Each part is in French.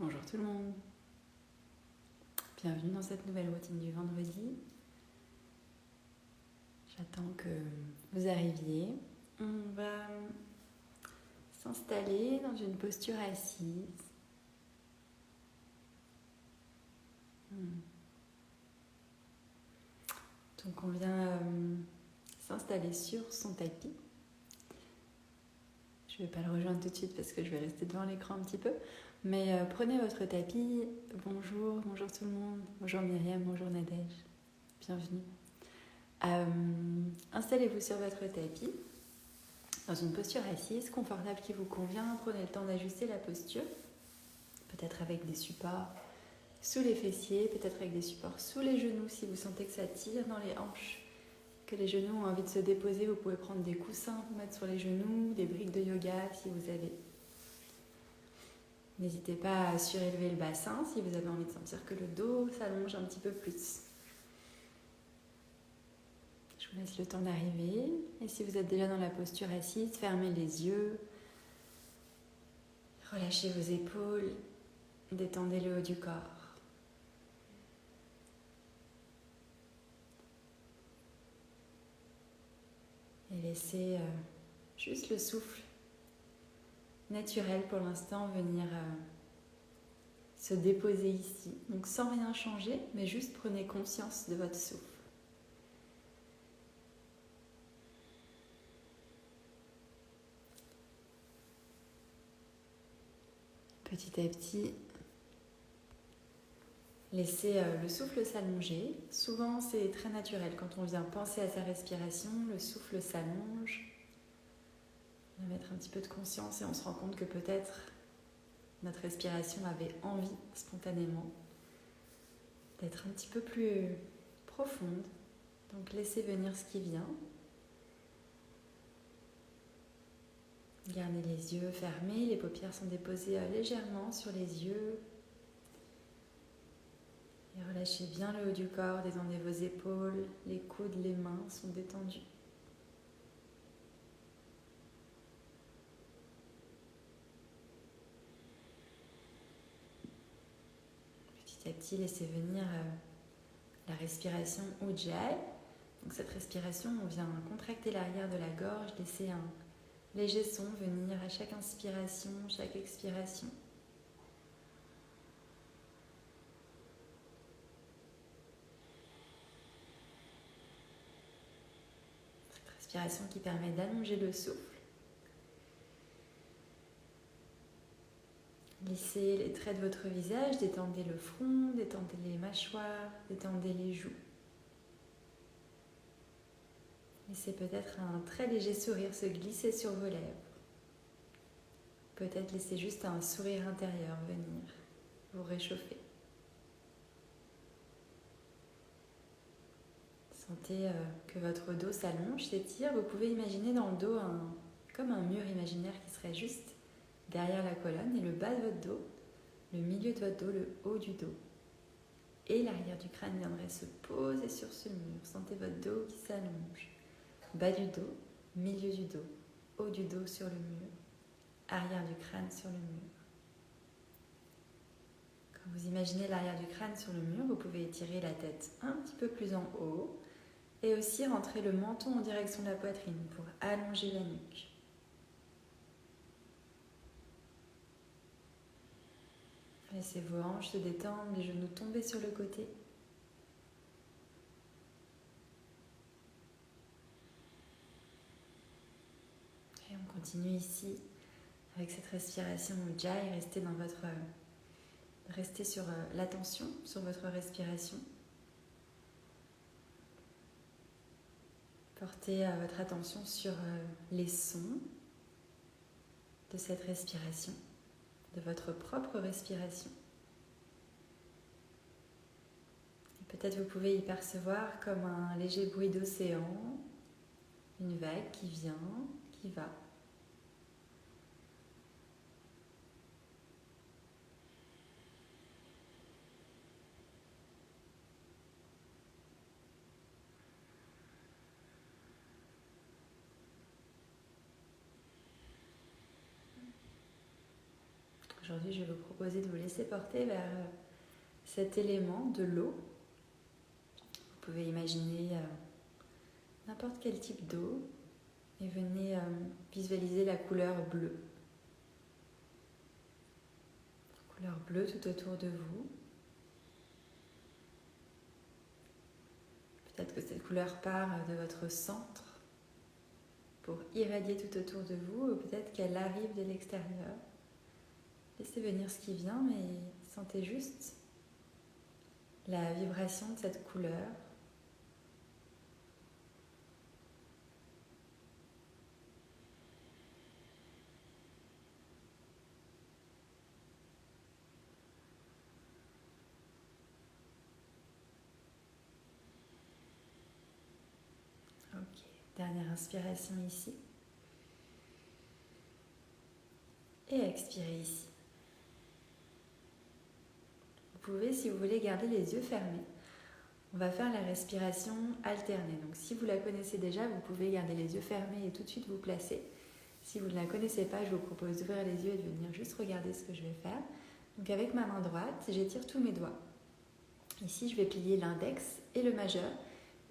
Bonjour tout le monde, bienvenue dans cette nouvelle routine du vendredi. J'attends que vous arriviez. On va s'installer dans une posture assise. Donc on vient s'installer sur son tapis. Je ne vais pas le rejoindre tout de suite parce que je vais rester devant l'écran un petit peu. Mais prenez votre tapis. Bonjour tout le monde. Bonjour Myriam, bonjour Nadège. Bienvenue. Installez-vous sur votre tapis, dans une posture assise, confortable qui vous convient. Prenez le temps d'ajuster la posture, peut-être avec des supports sous les fessiers, peut-être avec des supports sous les genoux si vous sentez que ça tire dans les hanches, que les genoux ont envie de se déposer. Vous pouvez prendre des coussins pour mettre sur les genoux, des briques de yoga si vous avez. N'hésitez pas à surélever le bassin si vous avez envie de sentir que le dos s'allonge un petit peu plus. Je vous laisse le temps d'arriver. Et si vous êtes déjà dans la posture assise, fermez les yeux. Relâchez vos épaules. Détendez le haut du corps. Et laissez juste le souffle naturel pour l'instant venir se déposer ici. Donc sans rien changer, mais juste prenez conscience de votre souffle. Petit à petit, laissez le souffle s'allonger. Souvent, c'est très naturel. Quand on vient penser à sa respiration, le souffle s'allonge. On va mettre un petit peu de conscience et on se rend compte que peut-être notre respiration avait envie spontanément d'être un petit peu plus profonde. Donc laissez venir ce qui vient. Gardez les yeux fermés, les paupières sont déposées légèrement sur les yeux. Et relâchez bien le haut du corps, détendez vos épaules, les coudes, les mains sont détendus. Petit à petit, laissez venir la respiration Ujjayi. Donc cette respiration, on vient contracter l'arrière de la gorge, laisser un léger son venir à chaque inspiration, chaque expiration. Cette respiration qui permet d'allonger le souffle. Lissez les traits de votre visage, détendez le front, détendez les mâchoires, détendez les joues. Laissez peut-être un très léger sourire se glisser sur vos lèvres. Peut-être laissez juste un sourire intérieur venir vous réchauffer. Sentez que votre dos s'allonge, s'étire. Vous pouvez imaginer dans le dos comme un mur imaginaire qui serait juste derrière la colonne, et le bas de votre dos, le milieu de votre dos, le haut du dos. Et l'arrière du crâne viendrait se poser sur ce mur. Sentez votre dos qui s'allonge. Bas du dos, milieu du dos, haut du dos sur le mur, arrière du crâne sur le mur. Quand vous imaginez l'arrière du crâne sur le mur, vous pouvez étirer la tête un petit peu plus en haut et aussi rentrer le menton en direction de la poitrine pour allonger la nuque. Laissez vos hanches se détendre, les genoux tomber sur le côté. Et on continue ici avec cette respiration Ujjayi. Restez sur l'attention sur votre respiration. Portez votre attention sur les sons de cette respiration, de votre propre respiration. Et peut-être vous pouvez y percevoir comme un léger bruit d'océan, une vague qui vient, qui va. aujourd'hui, je vais vous proposer de vous laisser porter vers cet élément de l'eau. Vous pouvez imaginer n'importe quel type d'eau et venez visualiser la couleur bleue. Couleur bleue tout autour de vous. Peut-être que cette couleur part de votre centre pour irradier tout autour de vous, ou peut-être qu'elle arrive de l'extérieur. Laissez venir ce qui vient, mais sentez juste la vibration de cette couleur. Ok, dernière inspiration ici. Et expirez ici. Vous pouvez, si vous voulez, garder les yeux fermés. On va faire la respiration alternée. Donc si vous la connaissez déjà, vous pouvez garder les yeux fermés et tout de suite vous placer. Si vous ne la connaissez pas, je vous propose d'ouvrir les yeux et de venir juste regarder ce que je vais faire. Donc avec ma main droite, j'étire tous mes doigts. Ici, je vais plier l'index et le majeur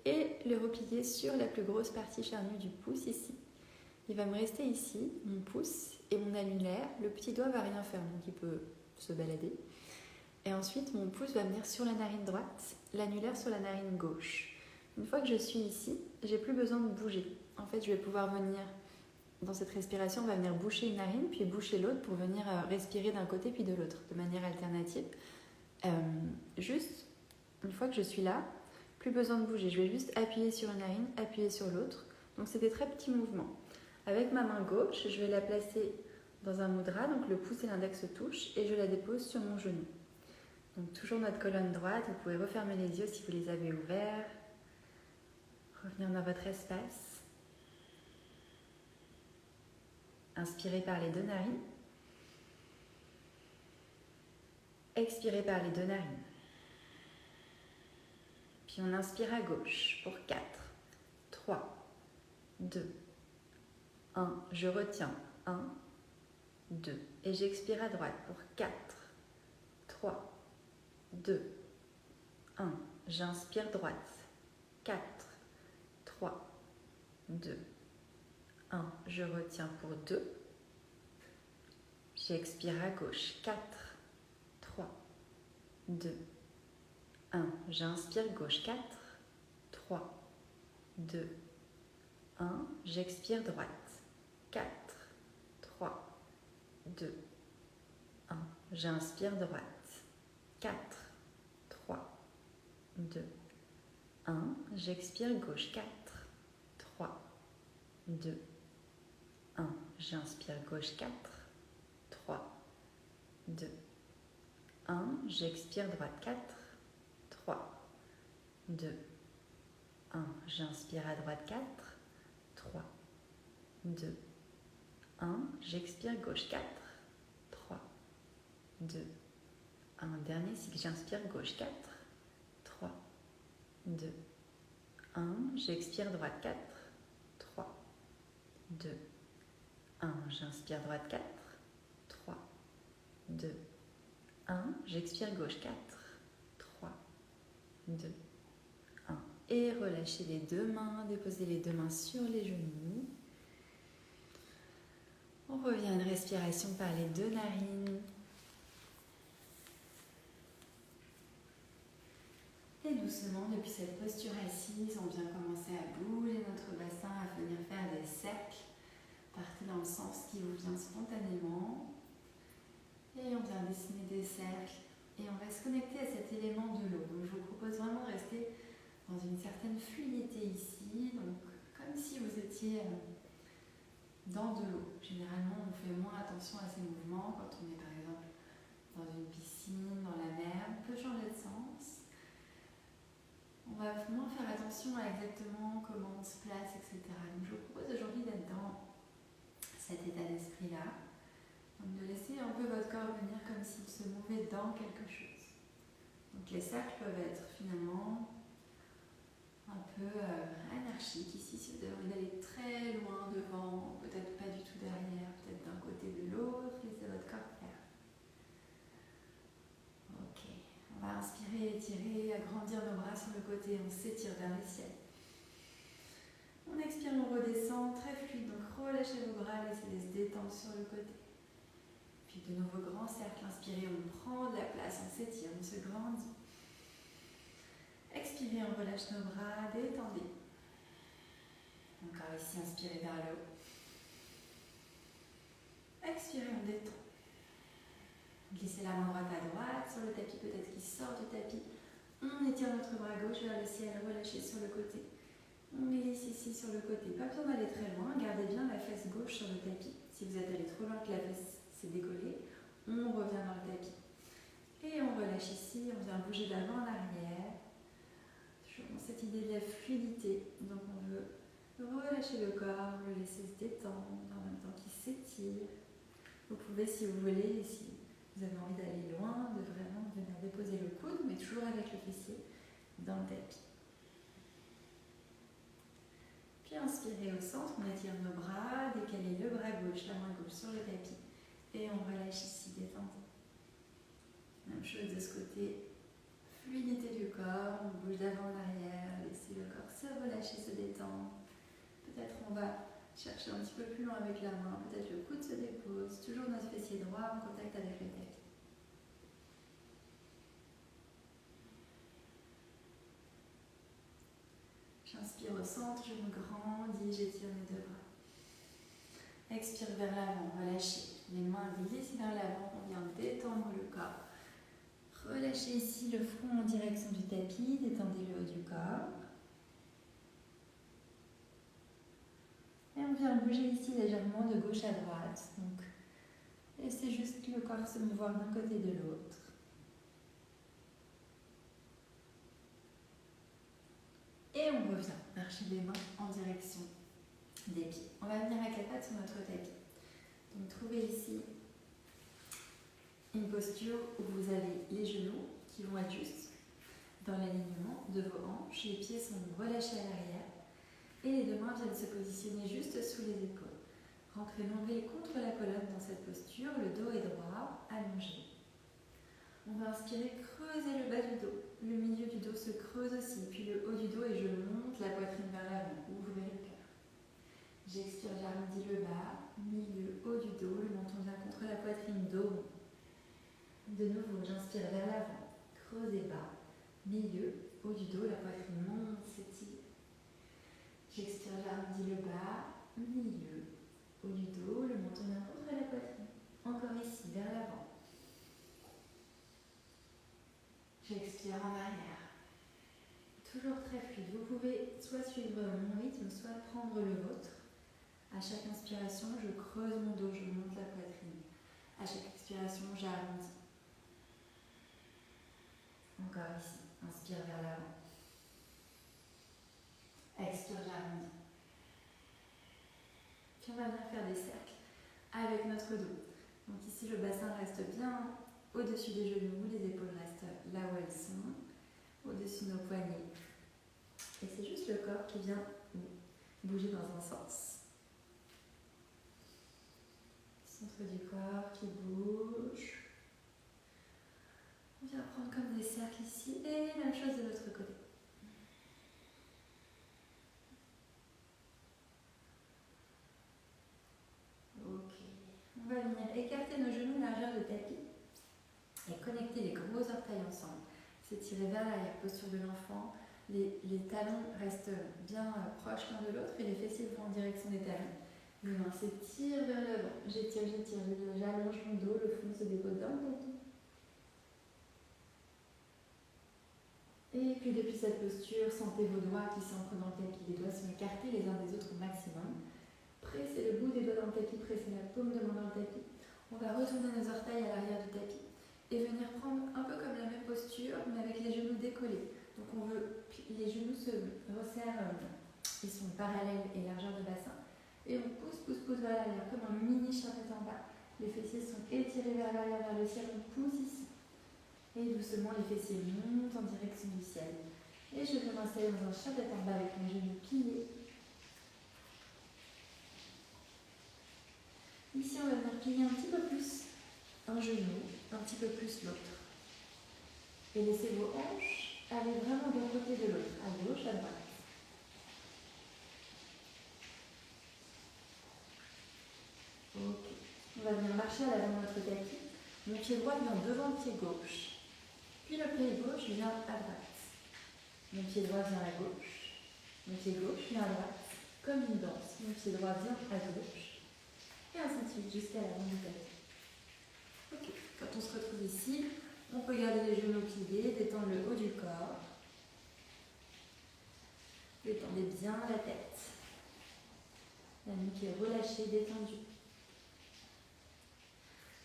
et le replier sur la plus grosse partie charnue du pouce ici. Il va me rester ici mon pouce et mon annulaire. Le petit doigt ne va rien faire, donc il peut se balader. Et ensuite, mon pouce va venir sur la narine droite, l'annulaire sur la narine gauche. Une fois que je suis ici, j'ai plus besoin de bouger. En fait, je vais pouvoir venir, dans cette respiration, on va venir boucher une narine, puis boucher l'autre pour venir respirer d'un côté puis de l'autre, de manière alternative. Juste, une fois que je suis là, plus besoin de bouger. Je vais juste appuyer sur une narine, appuyer sur l'autre. Donc, c'est des très petits mouvements. Avec ma main gauche, je vais la placer dans un mudra, donc le pouce et l'index se touchent, et je la dépose sur mon genou. Donc toujours notre colonne droite, vous pouvez refermer les yeux si vous les avez ouverts. Revenir dans votre espace. Inspirez par les deux narines. Expirez par les deux narines. Puis on inspire à gauche pour 4, 3, 2, 1. Je retiens 1, 2. Et j'expire à droite pour 4, 3, 2, 1. J'inspire droite. 4, 3, 2, 1. Je retiens pour 2. J'expire à gauche. 4, 3, 2, 1. J'inspire gauche. 4, 3, 2, 1. J'expire droite. 4, 3, 2, 1. J'inspire droite. 4, 3, 2, 1. J'expire gauche. 4, 3, 2, 1. J'inspire gauche. 4, 3, 2, 1. J'expire droite. 4, 3, 2, 1. J'inspire à droite. 4, 3, 2, 1. J'expire gauche. 4, 3, 2, 1. Dernier cycle, j'inspire gauche. 4, 3, 2, 1. J'expire droite. 4, 3, 2, 1. J'inspire droite. 4, 3, 2, 1. J'expire gauche. 4, 3, 2, 1. Et relâchez les deux mains, déposez les deux mains sur les genoux. On revient à une respiration par les deux narines. Et doucement, depuis cette posture assise, on vient commencer à bouger notre bassin, à venir faire des cercles. Partez dans le sens qui vous vient spontanément. Et on vient dessiner des cercles. Et on va se connecter à cet élément de l'eau. Donc je vous propose vraiment de rester dans une certaine fluidité ici. Donc comme si vous étiez dans de l'eau. Généralement, on fait moins attention à ces mouvements quand on est par exemple dans une piscine, dans la mer. On peut changer de sens. On va moins faire attention à exactement comment on se place, etc. Donc je vous propose aujourd'hui d'être dans cet état d'esprit-là. Donc de laisser un peu votre corps venir comme s'il se mouvait dans quelque chose. Donc les cercles peuvent être finalement un peu anarchiques. Ici, si vous avez envie d'aller très loin devant, peut-être pas du tout derrière, peut-être d'un côté de l'autre, laissez votre corps faire. étirer, agrandir nos bras sur le côté, on s'étire vers le ciel. On expire, on redescend, très fluide, donc relâchez vos bras, laissez-les se détendre sur le côté. Puis de nouveau grand cercle, inspirez, on prend de la place, on s'étire, on se grandit. Expirez, on relâche nos bras, détendez. Encore ici, inspirez vers le haut. Expirez, on détend. Glissez la main droite à droite, sur le tapis peut-être qui sort du tapis. On étire notre bras gauche vers le ciel, relâchez sur le côté. On glisse ici sur le côté, pas besoin d'aller très loin, gardez bien la fesse gauche sur le tapis. Si vous êtes allé trop loin que la fesse s'est décollée, on revient dans le tapis. Et on relâche ici, on vient bouger d'avant en arrière. Toujours dans cette idée de la fluidité, donc on veut relâcher le corps, le laisser se détendre en même temps qu'il s'étire. Vous pouvez, si vous voulez, si vous avez envie d'aller loin, de vraiment venir déposer le coude, mais toujours avec le fessier dans le tapis. Puis inspirez au centre, on étire nos bras, décalez le bras gauche, la main gauche sur le tapis. Et on relâche ici, détendez. Même chose de ce côté, fluidité du corps, on bouge d'avant en arrière, laissez le corps se relâcher, se détendre. Peut-être on va chercher un petit peu plus loin avec la main, peut-être le coude se dépose, toujours notre fessier droit en contact avec le tapis. J'inspire au centre, je me grandis, j'étire mes deux bras. Expire vers l'avant, relâchez. Les mains glissent vers l'avant, on vient détendre le corps. Relâchez ici le front en direction du tapis, détendez le haut du corps. Et on vient bouger ici légèrement de gauche à droite. Donc, laissez juste le corps se mouvoir d'un côté et de l'autre. Et on revient, marcher les mains en direction des pieds. On va venir avec la patte sur notre tapis. Donc trouvez ici une posture où vous avez les genoux qui vont être juste dans l'alignement de vos hanches. Les pieds sont relâchés à l'arrière et les deux mains viennent se positionner juste sous les épaules. Rentrez l'ombril contre la colonne dans cette posture, le dos est droit, allongé. On va inspirer, creuser le bas du dos. Le milieu du dos se creuse aussi, puis le haut du dos et je monte la poitrine vers l'avant. Ouvrez le cœur. J'expire, j'arrondis le bas, milieu, haut du dos, le menton vient contre la poitrine, dos. De nouveau, j'inspire vers l'avant, creusez bas, milieu, haut du dos, la poitrine monte, s'étire. J'expire, j'arrondis le bas, milieu, haut du dos, le menton vient contre la poitrine. Encore ici, vers l'avant. J'expire en arrière. Toujours très fluide. Vous pouvez soit suivre mon rythme, soit prendre le vôtre. À chaque inspiration, je creuse mon dos, je monte la poitrine. À chaque expiration, j'arrondis. Encore ici. Inspire vers l'avant. Expire, j'arrondis. Puis on va venir faire des cercles avec notre dos. Donc ici, le bassin reste bien au-dessus des genoux, les épaules restent là où elles sont, au-dessus de nos poignets. Et c'est juste le corps qui vient bouger dans un sens. Centre du corps qui bouge. On vient prendre comme des cercles ici et la même chose de l'autre côté. Ok. On va venir écarter nos genoux largeur de tapis et connecter les gros orteils ensemble. S'étirer vers l'arrière, posture de l'enfant. Les talons restent bien proches l'un de l'autre et les fessiers vont en direction des talons. Les mains s'étirent vers l'avant. J'étire, j'allonge mon dos, le front se dépose dans le tapis. Et puis depuis cette posture, sentez vos doigts qui s'ancrent dans le tapis. Les doigts sont écartés les uns des autres au maximum. Pressez le bout des doigts dans le tapis, pressez la paume de main dans le tapis. On va retourner nos orteils à l'arrière du tapis et venir prendre un peu comme la même posture, mais avec les genoux décollés. Donc les genoux se resserrent, ils sont parallèles et largeur de bassin. Et on pousse vers l'arrière, comme un mini charrette en bas. Les fessiers sont étirés vers l'arrière, vers le ciel, on pousse ici. Et doucement, les fessiers montent en direction du ciel. Et je vais m'installer dans un charrette en bas avec mes genoux pliés. Ici, on va venir plier un petit peu plus un genou, un petit peu plus l'autre. Et laissez vos hanches aller vraiment d'un côté de l'autre, à gauche, à droite. Ok. On va venir marcher à l'avant de notre tapis. Mon pied droit vient devant le pied gauche. Puis le pied gauche vient à droite. Mon pied droit vient à gauche. Mon pied gauche vient à droite. Comme une danse. Mon pied droit vient à gauche. Et ainsi de suite jusqu'à l'avant du tapis. Ok. Quand on se retrouve ici, on peut garder les genoux pliés, détendre le haut du corps. Détendez bien la tête. La nuque est relâchée, détendue.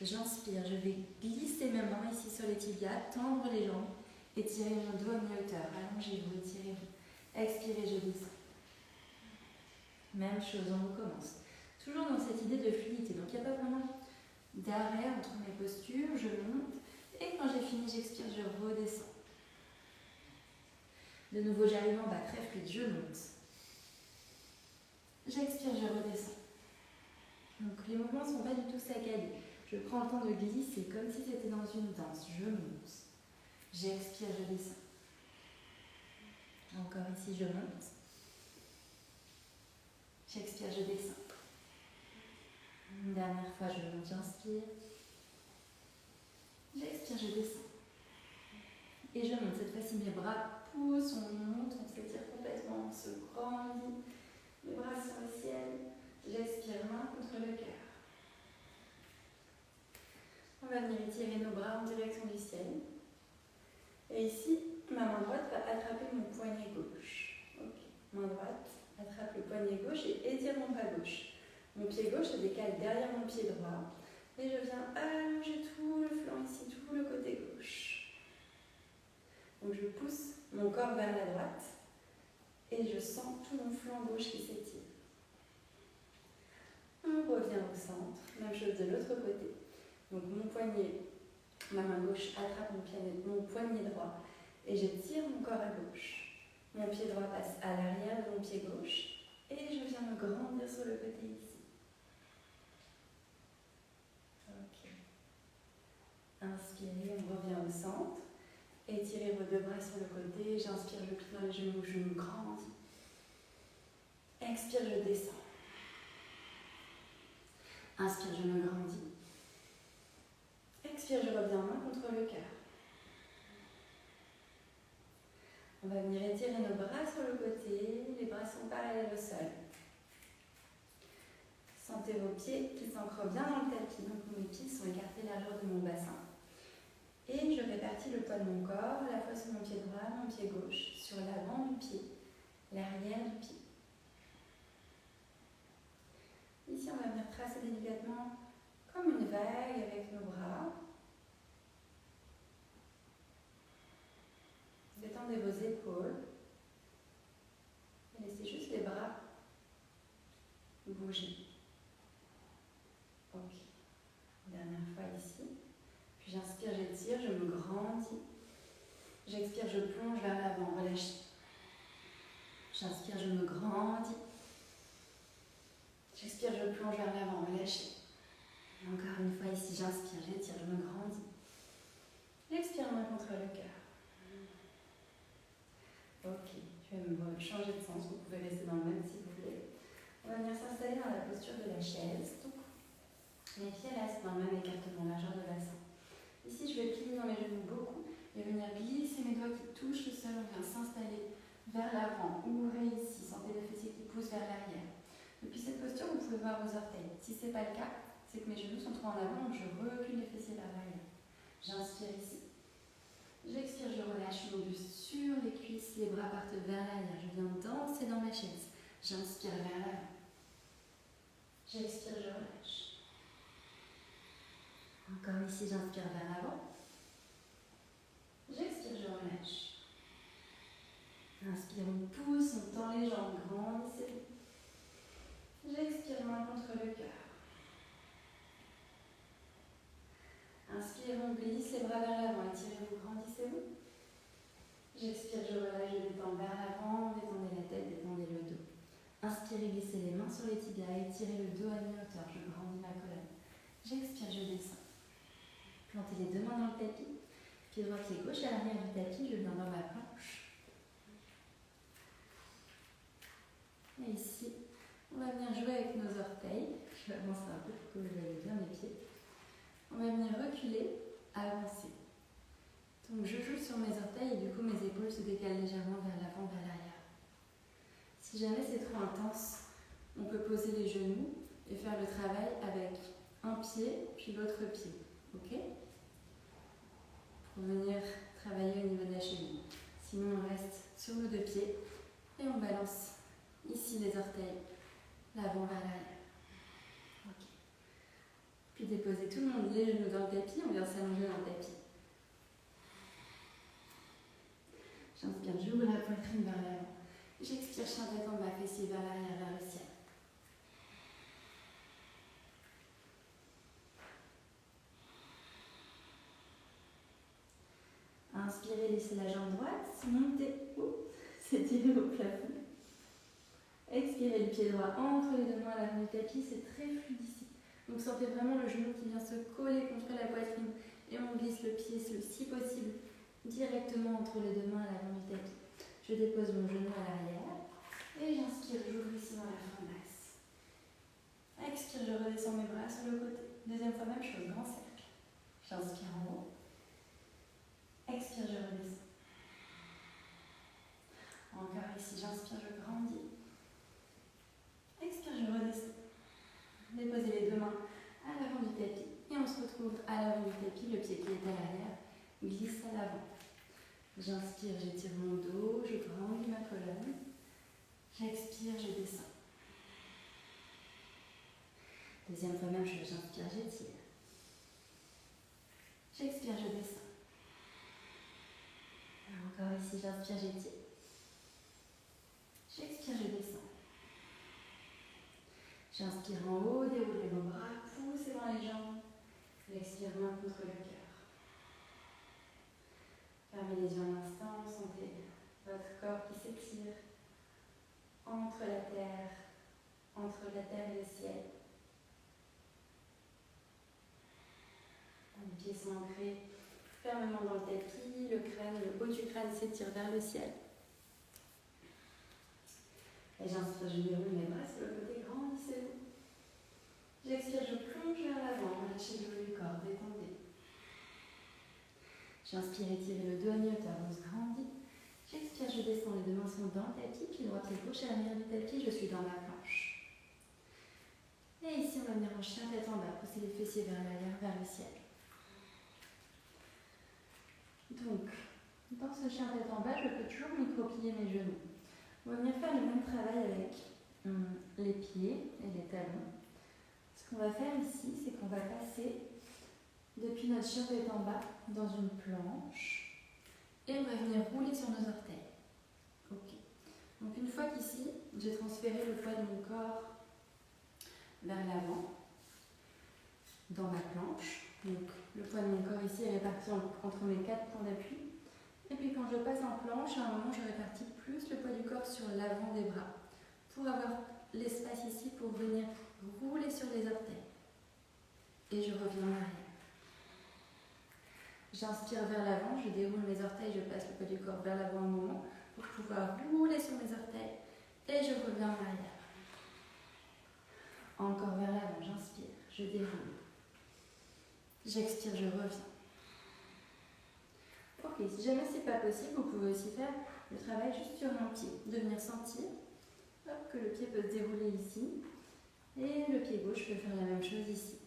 J'inspire, je vais glisser mes mains ici sur les tibias, tendre les jambes, étirer mon dos à mi-hauteur. Allongez-vous, étirez-vous. Expirez, je descends. Même chose, on recommence. Toujours dans cette idée de fluidité. Donc il n'y a pas vraiment d'arrêt entre mes postures. Je monte et quand j'ai fini, j'expire, je redescends. De nouveau, j'arrive en bas, très fluide, je monte. J'expire, je redescends. Donc les mouvements ne sont pas du tout saccadés. Je prends le temps de glisser comme si c'était dans une danse. Je monte. J'expire, je descends. Encore ici, je monte. J'expire, je descends. Une dernière fois, je monte, j'inspire. J'expire, je descends. Et je monte. Cette fois-ci, mes bras poussent, on monte, on s'étire complètement, on se grandit. Les bras sur le ciel. J'expire, main contre le cœur. On va venir étirer nos bras en direction du ciel. Et ici, ma main droite va attraper mon poignet gauche. Ok. Main droite attrape le poignet gauche et étire mon bras gauche. Mon pied gauche se décale derrière mon pied droit. Et je viens allonger tout le flanc ici, tout le côté gauche. Donc je pousse mon corps vers la droite. Et je sens tout mon flanc gauche qui s'étire. On revient au centre. Même chose de l'autre côté. Donc mon poignet, ma main gauche attrape mon poignet droit et je tire mon corps à gauche. Mon pied droit passe à l'arrière de mon pied gauche et je viens me grandir sur le côté ici. Ok. Inspirez, on revient au centre. Étirez vos deux bras sur le côté. J'inspire, je plie dans les genoux, je me grandis. Expire, je descends. Inspire, je me grandis. Expire, je reviens main contre le cœur. On va venir étirer nos bras sur le côté, les bras sont parallèles au sol. Sentez vos pieds qui s'ancrent bien dans le tapis, donc mes pieds sont écartés largeur de mon bassin. Et je répartis le poids de mon corps, à la fois sur mon pied droit, mon pied gauche, sur l'avant du pied, l'arrière du pied. Ici, on va venir tracer délicatement comme une vague avec nos bras. Détendez vos épaules et laissez juste les bras bouger. Ok. Dernière fois ici. Puis j'inspire, j'étire, je me grandis. J'expire, je plonge vers l'avant, relâchez. J'inspire, je me grandis. J'expire, je plonge vers l'avant, relâchez. Encore une fois ici, j'inspire, j'étire, je me grandis. J'expire, main contre le cœur. Ok, je vais me changer de sens, vous pouvez rester dans le même si vous voulez. On va venir s'installer dans la posture de la chaise. Donc, mes pieds restent dans le même écartement, largeur de bassin. Ici, je vais plier dans mes genoux beaucoup et venir glisser mes doigts qui touchent le sol. On vient s'installer vers l'avant. Ouvrez ici, sentez les fessiers qui poussent vers l'arrière. Depuis cette posture, vous pouvez voir vos orteils. Si ce n'est pas le cas, c'est que mes genoux sont trop en avant, donc je recule les fessiers vers l'arrière. J'inspire ici. J'expire, je relâche mon buste sur les cuisses, les bras partent vers l'arrière. Je viens danser dans ma chaise. J'inspire vers l'avant. J'expire, je relâche. Encore ici, j'inspire vers l'avant. J'expire, je relâche. Inspire, on pousse, on tend les jambes, grandissez-vous. J'expire, main contre le cœur. Inspire, on glisse les bras vers l'avant, étirez-vous, grandissez-vous. J'expire, je relâche, je détends vers l'avant, détendez la tête, détendez le dos. Inspirez, glissez les mains sur les tibias, étirez le dos à mi-hauteur, je grandis ma colonne. J'expire, je descends. Plantez les deux mains dans le tapis. Pied droit, pied gauche, à l'arrière du tapis, je viens dans ma planche. Et ici, on va venir jouer avec nos orteils. Je vais avancer un peu pour que vous voyez bien mes pieds. On va venir reculer, avancer. Donc je joue sur mes orteils et du coup mes épaules se décalent légèrement vers l'avant, vers l'arrière. Si jamais c'est trop intense, on peut poser les genoux et faire le travail avec un pied puis l'autre pied. Ok? Pour venir travailler au niveau de la cheville. Sinon on reste sur nos deux pieds et on balance ici les orteils, l'avant vers l'arrière. Ok. Puis déposer tout le monde les genoux dans le tapis, on vient s'allonger dans le tapis. J'inspire, j'ouvre la poitrine vers l'avant. J'expire, chien tête en bas, fessier vers l'arrière, vers le ciel. Inspirez, laissez la jambe droite, montez, s'étirez au plafond. Expirez, le pied droit entre les deux mains à l'avant du tapis, c'est très fluide ici. Donc sentez vraiment le genou qui vient se coller contre la poitrine et on glisse le pied, si possible, directement entre les deux mains à l'avant du tapis. Je dépose mon genou à l'arrière et j'inspire, j'ouvre ici dans la forme basse. Expire, je redescends mes bras sur le côté. Deuxième fois, même chose, grand cercle. J'inspire en haut. Expire, je redescends. Encore ici, j'inspire, je grandis. Expire, je redescends. Déposez les deux mains à l'avant du tapis et on se retrouve à l'avant du tapis, le pied qui est à l'arrière glisse à l'avant. J'inspire, j'étire mon dos, je grandis ma colonne. J'expire, je descends. Deuxième fois, même chose, j'inspire, j'étire. J'expire, je descends. Encore ici, j'inspire, j'étire. J'expire, je descends. J'inspire en haut, déroulez vos bras, poussez dans les jambes. J'expire main contre le cœur. Fermez les yeux un instant, sentez votre corps qui s'étire entre la terre et le ciel. Les pieds sont ancrés fermement dans le tapis, le crâne, le haut du crâne s'étire vers le ciel. Et j'inspire, je déroule mes bras sur le côté, grandissez-vous. J'expire, je plonge vers l'avant, relâchez le haut du corps, détendez. J'inspire, étirez le dos à mi-hauteur, on se grandit. J'expire, je descends, les deux mains sont dans le tapis, pied droit, pied gauche, à l'arrière du tapis, je suis dans ma planche. Et ici, on va venir en chien tête en bas, pousser les fessiers vers l'arrière, vers le ciel. Donc, dans ce chien tête en bas, je peux toujours micro-plier mes genoux. On va venir faire le même travail avec les pieds et les talons. Ce qu'on va faire ici, c'est qu'on va passer depuis notre chien tête en bas dans une planche et on va venir rouler sur nos orteils. Ok. Donc une fois qu'ici, j'ai transféré le poids de mon corps vers l'avant, dans ma planche. Donc le poids de mon corps ici est réparti entre mes 4 points d'appui. Et puis quand je passe en planche, à un moment je répartis plus le poids du corps sur l'avant des bras pour avoir l'espace ici pour venir rouler sur les orteils. Et je reviens en arrière. J'inspire vers l'avant, je déroule mes orteils, je passe le poids du corps vers l'avant un moment pour pouvoir rouler sur mes orteils et je reviens en arrière. Encore vers l'avant, j'inspire, je déroule. J'expire, je reviens. Ok, si jamais c'est pas possible, vous pouvez aussi faire le travail juste sur mon pied, de venir sentir que le pied peut se dérouler ici et le pied gauche peut faire la même chose ici.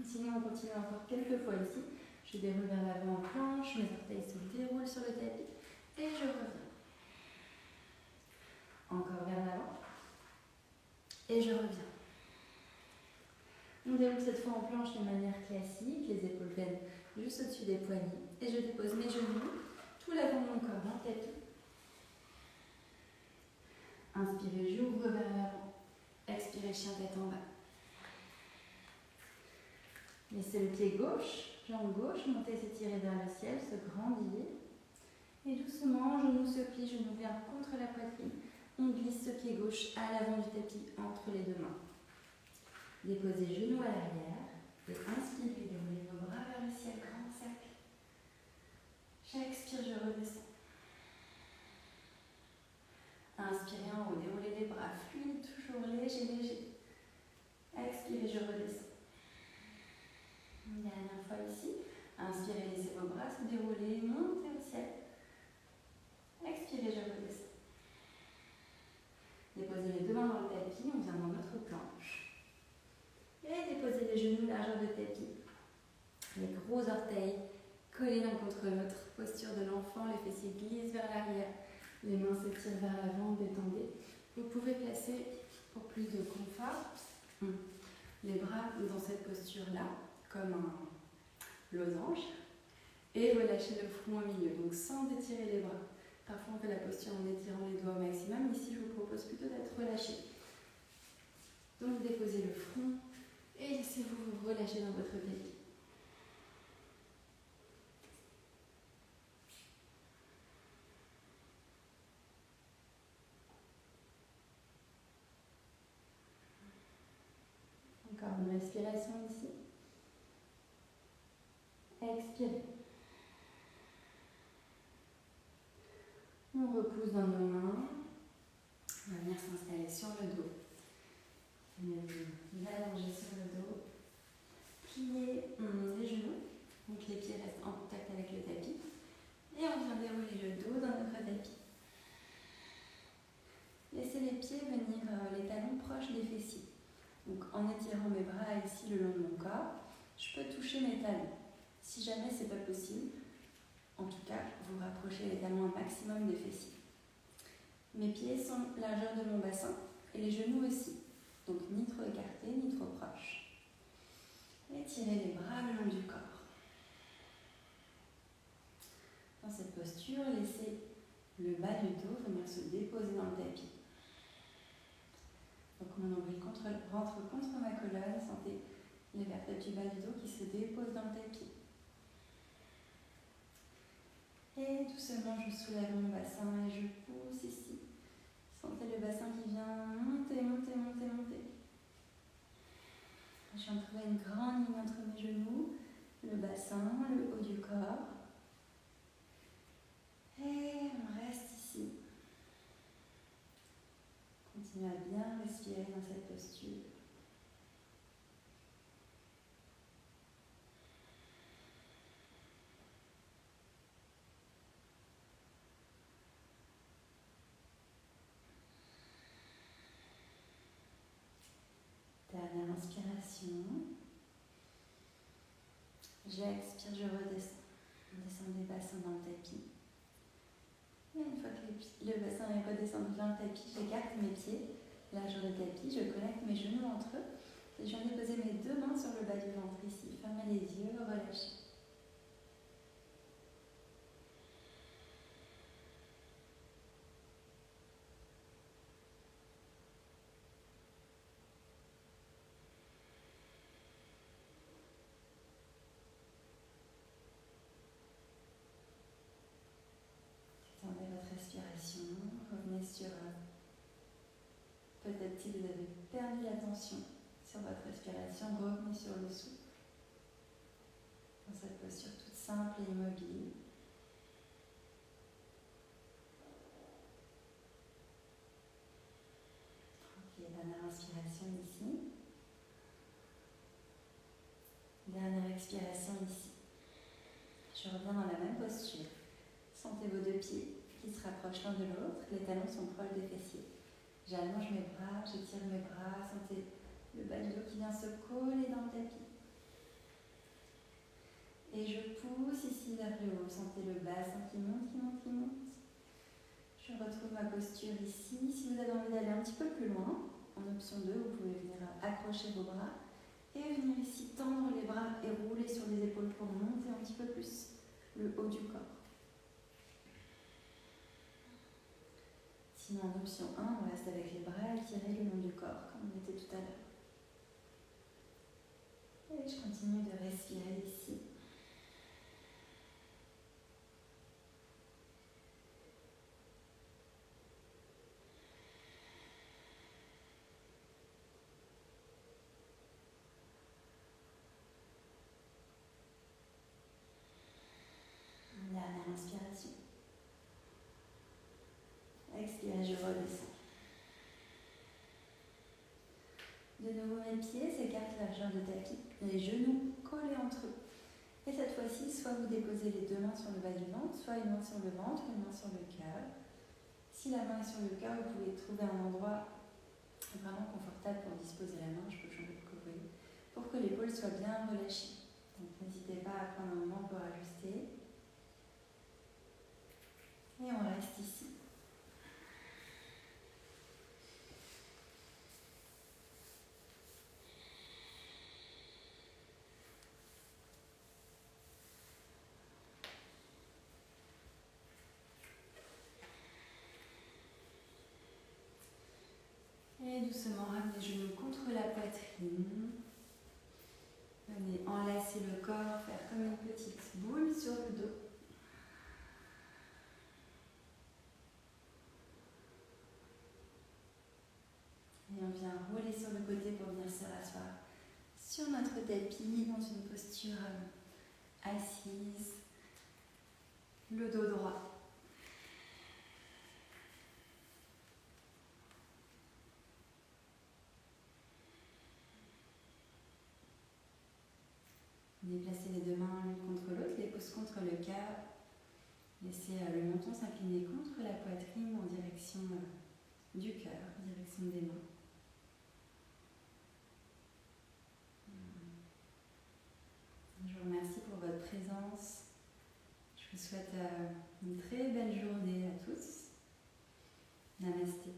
Sinon, on continue encore quelques fois ici. Je déroule vers l'avant en planche, mes orteils se déroulent sur le tapis et je reviens. Encore vers l'avant et je reviens. On déroule cette fois en planche de manière classique, les épaules viennent juste au-dessus des poignets et je dépose mes genoux, tout l'avant de mon corps dans le tapis. Inspirez, j'ouvre vers l'avant. Expirez, chien tête en bas. Laissez le pied gauche, jambe gauche, montez, s'étirer vers le ciel, se grandir. Et doucement, genou se plie, genou vient contre la poitrine. On glisse ce pied gauche à l'avant du tapis entre les deux mains. Déposez genou à l'arrière et inspirez, déroulez vos bras vers le ciel, grand cercle. léger, léger. Expirez, je redescends. Une dernière fois ici. Inspirez, laissez vos bras se dérouler, montez au ciel. Expirez, je redescends. Déposez les deux mains dans le tapis, on vient dans notre planche. Et déposez les genoux largeur de tapis. Les gros orteils collés l'un contre l'autre. Posture de l'enfant, les fessiers glissent vers l'arrière. Les mains s'étirent vers l'avant, détendez. Vous pouvez placer, pour plus de confort, les bras dans cette posture-là, comme un losange, et relâchez le front au milieu, donc sans étirer les bras. Parfois on fait la posture en étirant les doigts au maximum, ici je vous propose plutôt d'être relâché. Donc déposez le front et laissez-vous vous relâcher dans votre tapis. Encore une respiration ici. Expirez. On repousse dans nos mains. On va venir s'installer sur le dos. Venir vous allonger sur le dos. Pliez les genoux. Donc les pieds restent en contact avec le tapis. Et on vient dérouler le dos dans notre tapis. Laissez les pieds venir les talons proches des fessiers. Donc en étirant mes bras ici le long de mon corps, je peux toucher mes talons. Si jamais ce n'est pas possible, en tout cas, vous rapprochez les talons un maximum des fessiers. Mes pieds sont largeur de mon bassin et les genoux aussi. Donc ni trop écartés ni trop proches. Étirez les bras le long du corps. Dans cette posture, laissez le bas du dos venir se déposer dans le tapis. Donc mon nombril rentre contre ma colonne, sentez les vertèbres du bas du dos qui se déposent dans le tapis. Et doucement, je soulève mon bassin et je pousse ici. Sentez le bassin qui vient monter, monter, monter, monter. Je viens de trouver une grande ligne entre mes genoux, le bassin, le haut du corps. Et on reste ici. Continuez à bien respirer dans cette posture. Dernière inspiration. J'expire, je redescends. Descendez bassin dans le tapis. Et une fois que le bassin est redescendu dans le tapis, j'écarte mes pieds, largeur de tapis, je connecte mes genoux entre eux et je viens déposer mes deux mains sur le bas du ventre ici. Fermez les yeux, relâchez. Détendez votre respiration, revenez sur peut-être si vous avez perdu l'attention sur votre respiration, revenez sur le souffle. Dans cette posture toute simple et immobile. Ok, dernière inspiration ici. Dernière expiration ici. Je reviens dans la même posture. Sentez vos deux pieds qui se rapprochent l'un de l'autre, les talons sont proches des fessiers. J'allonge mes bras, j'étire mes bras, sentez le bas du dos qui vient se coller dans le tapis. Et je pousse ici vers le haut, sentez le bassin qui monte, qui monte, qui monte. Je retrouve ma posture ici. Si vous avez envie d'aller un petit peu plus loin, en option 2, vous pouvez venir accrocher vos bras et venir ici tendre les bras et rouler sur les épaules pour monter un petit peu plus le haut du corps. Sinon, en option 1, on reste avec les bras étirés le long du corps, comme on était tout à l'heure. Et je continue de respirer ici. Une dernière inspiration. Expirez, je redescends. De nouveau, mes pieds s'écartent largeur de tapis, les genoux collés entre eux. Et cette fois-ci, soit vous déposez les deux mains sur le bas du ventre, soit une main sur le ventre, une main sur le cœur. Si la main est sur le cœur, vous pouvez trouver un endroit vraiment confortable pour disposer la main. Je peux changer de côté pour que l'épaule soit bien relâchée. Donc n'hésitez pas à prendre un moment pour ajuster. Et on reste ici. Et doucement ramenez les genoux contre la poitrine. Venez enlacer le corps, faire comme une petite boule sur le dos. Et on vient rouler sur le côté pour venir se rasseoir sur notre tapis dans une posture assise, le dos droit. Déplacez les deux mains l'une contre l'autre, les pouces contre le cœur. Laissez le menton s'incliner contre la poitrine en direction du cœur, en direction des mains. Je vous remercie pour votre présence. Je vous souhaite une très belle journée à tous. Namasté.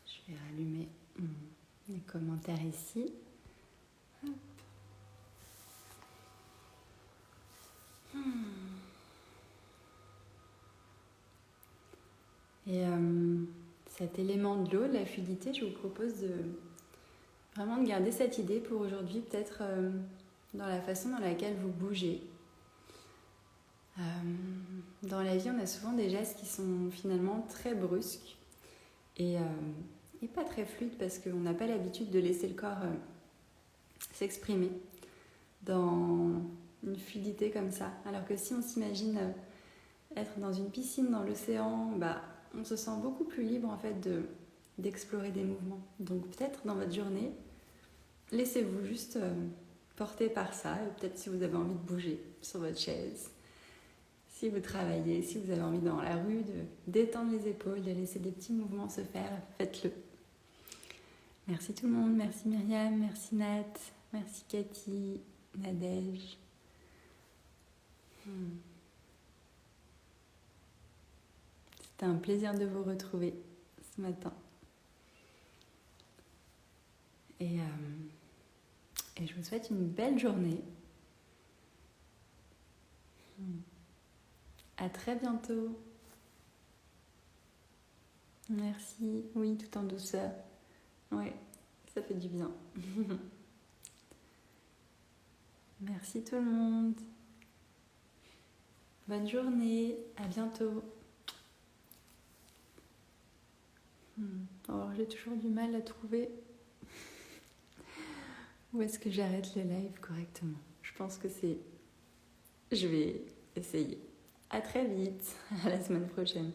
Je vais rallumer les commentaires ici. Et cet élément de l'eau, de la fluidité, je vous propose vraiment de garder cette idée pour aujourd'hui, peut-être dans la façon dans laquelle vous bougez. Dans la vie, on a souvent des gestes qui sont finalement très brusques et pas très fluides parce qu'on n'a pas l'habitude de laisser le corps s'exprimer dans une fluidité comme ça. Alors que si on s'imagine être dans une piscine, dans l'océan, on se sent beaucoup plus libre en fait d'explorer des mouvements. Donc peut-être dans votre journée, laissez-vous juste porter par ça. Et peut-être si vous avez envie de bouger sur votre chaise, si vous travaillez, si vous avez envie dans la rue de détendre les épaules, de laisser des petits mouvements se faire, faites-le. Merci tout le monde, merci Myriam, merci Nat, merci Cathy, Nadège. C'était un plaisir de vous retrouver ce matin. Et je vous souhaite une belle journée. À très bientôt. Merci. Oui, tout en douceur. Oui, ça fait du bien. Merci tout le monde. Bonne journée. À bientôt. Alors, j'ai toujours du mal à trouver où est-ce que j'arrête le live correctement. Je pense que c'est... Je vais essayer. À très vite. À la semaine prochaine.